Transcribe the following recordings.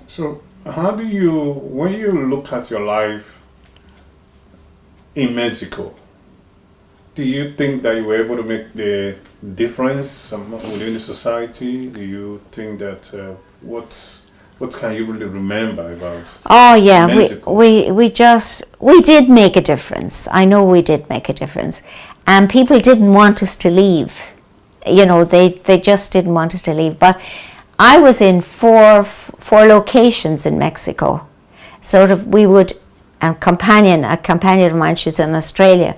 So, how do you, when you look at your life in Mexico, do you think that you were able to make the difference within the society? Do you think that what can you really remember about Oh yeah, Mexico? we did make a difference. I know we did make a difference, and people didn't want us to leave. You know, they just didn't want us to leave. But I was in four locations in Mexico. Sort of, we would a companion of mine. She's in Australia.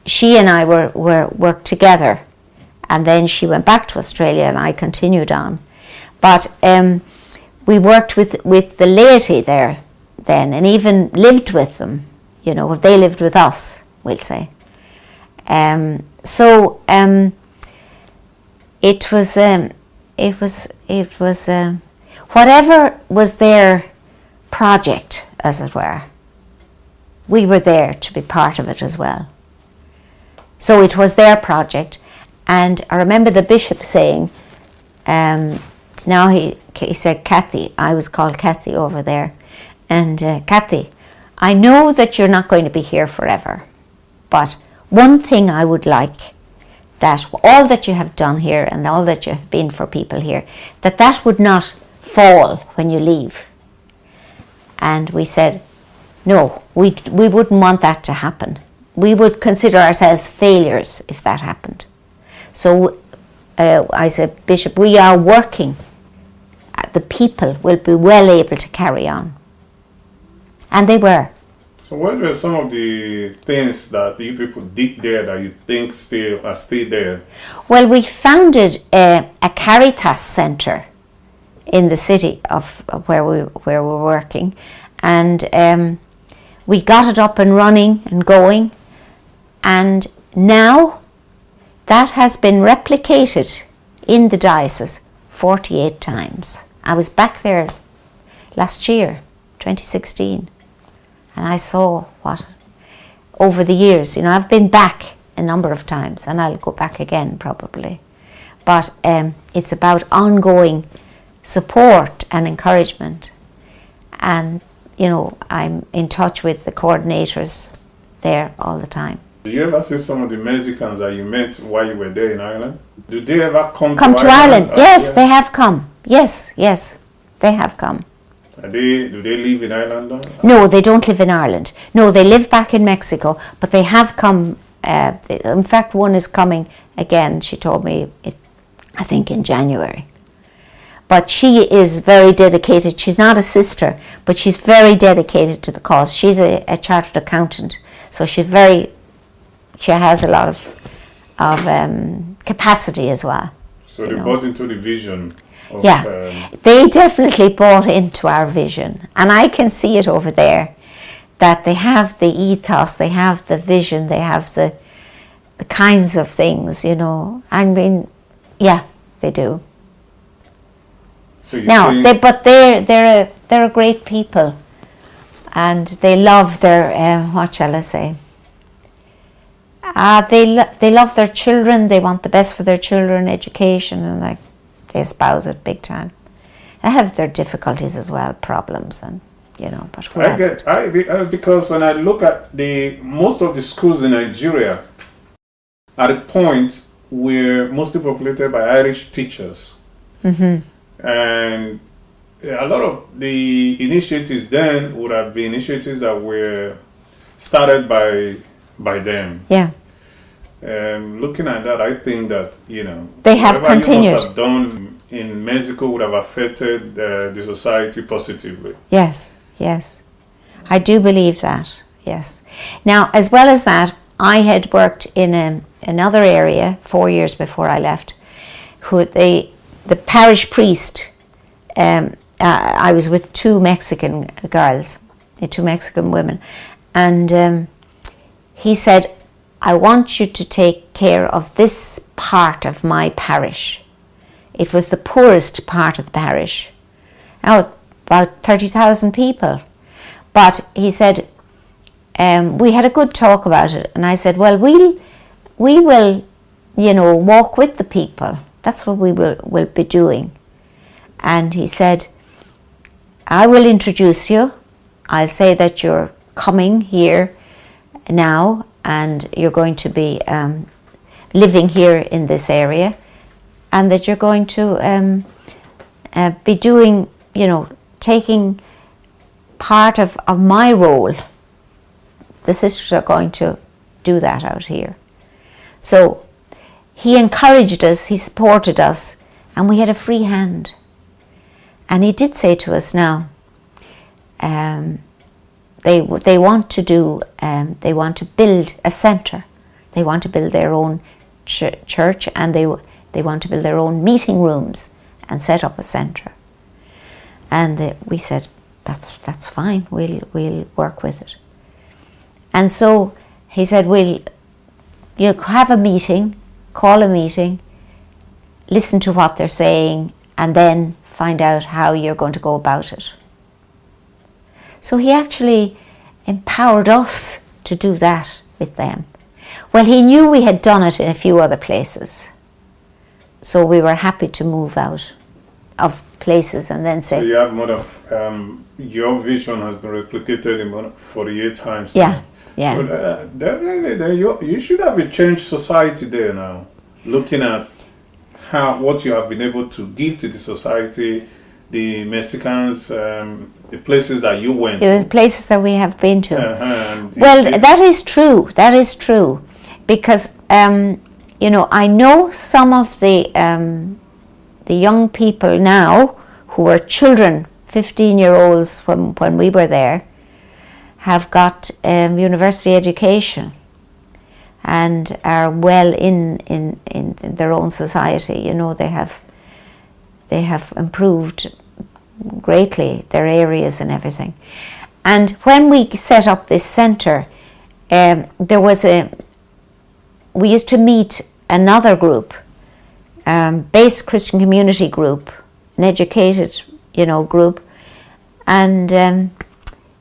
She and I were worked together, and then she went back to Australia, and I continued on. But we worked with the laity there then, and even lived with them. You know, they lived with us, we'll say. It was whatever was their project, as it were. We were there to be part of it as well. So it was their project, and I remember the bishop saying, now he said, Kathy, I was called Kathy over there, and Kathy, I know that you're not going to be here forever, but one thing I would like, that all that you have done here and all that you have been for people here, that would not fall when you leave. And we said, no, we wouldn't want that to happen. We would consider ourselves failures if that happened. So I said, Bishop, we are working. The people will be well able to carry on. And they were. So what were some of the things that you people did there that you think are still there? Well, we founded a Caritas centre in the city of where we're working, and we got it up and running and going, and now that has been replicated in the diocese 48 times. I was back there last year, 2016, and I saw what, over the years, you know, I've been back a number of times, and I'll go back again probably. But it's about ongoing support and encouragement. And, you know, I'm in touch with the coordinators there all the time. Did you ever see some of the Mexicans that you met while you were there in Ireland? Did they ever come to Ireland? Yes, yeah. They have come. Yes, they have come. Do they live in Ireland? No, they don't live in Ireland. No, they live back in Mexico, but they have come. In fact, one is coming again, she told me, I think in January. But she is very dedicated. She's not a sister, but she's very dedicated to the cause. She's a chartered accountant, so she has a lot of capacity as well. So they bought into the vision. They definitely bought into our vision, and I can see it over there, that they have the ethos, they have the vision, they have the kinds of things, you know. I mean, yeah, they do. So they're a great people, and they love their what shall I say? They love their children. They want the best for their children, education, and like they espouse it big time. They have their difficulties as well, problems, and you know. But because when I look at most of the schools in Nigeria, at a point were mostly populated by Irish teachers. Mm-hmm. And a lot of the initiatives then would have been initiatives that were started by them. Yeah. Looking at that, I think that, you know, they have continued. You must have done in Mexico would have affected the society positively. Yes, I do believe that. Yes. Now, as well as that, I had worked in another area 4 years before I left, the parish priest. I was with two Mexican girls, two Mexican women, and he said, I want you to take care of this part of my parish. It was the poorest part of the parish. Now, about 30,000 people. But he said, we had a good talk about it. And I said, well, we will, you know, walk with the people. That's what we will be doing. And he said, I will introduce you. I'll say that you're coming here now and you're going to be living here in this area, and that you're going to be doing, taking part of my role. The sisters are going to do that out here. So he encouraged us, he supported us, and we had a free hand. And he did say to us now, they want to do, they want to build a centre. They want to build their own church, and they want to build their own meeting rooms and set up a centre. And we said, that's fine. We'll work with it. And so he said, you have a meeting, call a meeting, listen to what they're saying, and then find out how you're going to go about it. So he actually empowered us to do that with them. Well, he knew we had done it in a few other places, so we were happy to move out of places and then say... So you have more of, your vision has been replicated in more than 48 times. Yeah, now. yeah. But definitely, you should have a changed society there now, looking at what you have been able to give to the society, the Mexicans, the places that you went the places that we have been to. Well, that is true. That is true, because I know some of the young people now who were children, 15-year-olds when we were there, have got university education and are well in their own society. They have improved greatly their areas and everything. And when we set up this centre, we used to meet another group, Base Christian Community Group, an educated, group, and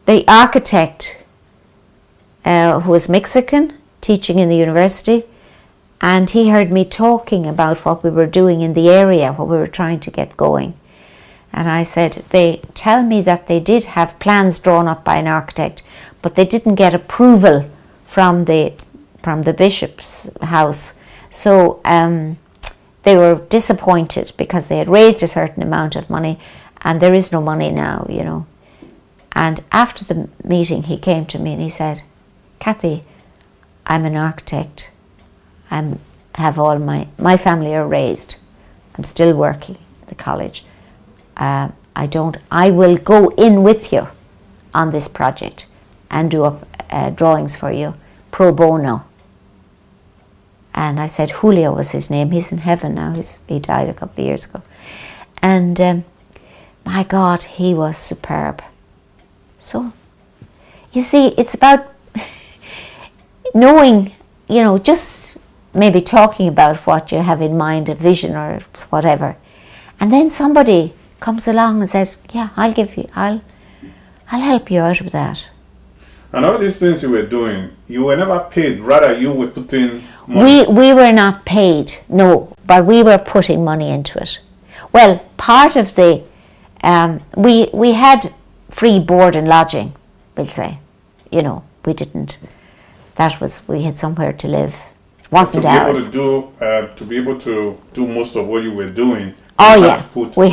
the architect who was Mexican, teaching in the university, and he heard me talking about what we were doing in the area, what we were trying to get going. And I said, they tell me that they did have plans drawn up by an architect, but they didn't get approval from the bishop's house. So they were disappointed because they had raised a certain amount of money and there is no money now, And after the meeting, he came to me and he said, Kathy, I'm an architect. Have all my family are raised. I'm still working at the college. I will go in with you on this project and do up drawings for you pro bono. And I said, Julio was his name. He's in heaven now. He died a couple of years ago. And my God, he was superb. So, you see, it's about knowing, just maybe talking about what you have in mind, a vision or whatever. And then somebody comes along and says, yeah, I'll help you out with that. And all these things you were doing, you were never paid, rather you were putting money. We were not paid, no, but we were putting money into it. Well, part of the, we had free board and lodging, we'll say. We didn't, we had somewhere to live. It wasn't ours. To be able to do most of what you were doing. Oh yeah, we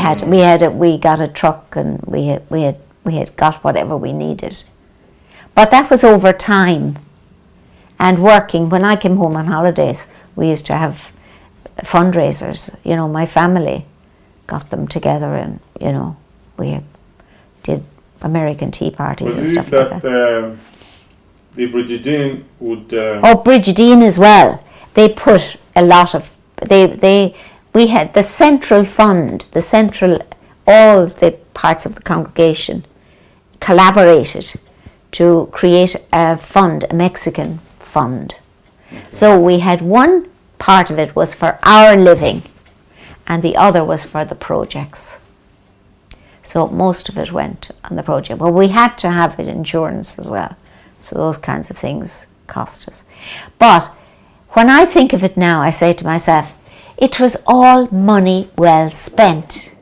got a truck and we had got whatever we needed. But that was over time and working. When I came home on holidays, we used to have fundraisers. My family got them together and, we did American tea parties and stuff like that. The Brigidine would... Brigidine as well. They put a lot of... We had the central fund, all the parts of the congregation collaborated to create a fund, a Mexican fund. Okay. So we had one part of it was for our living and the other was for the projects. So most of it went on the project. Well, we had to have insurance as well. So those kinds of things cost us. But when I think of it now, I say to myself, it was all money well spent.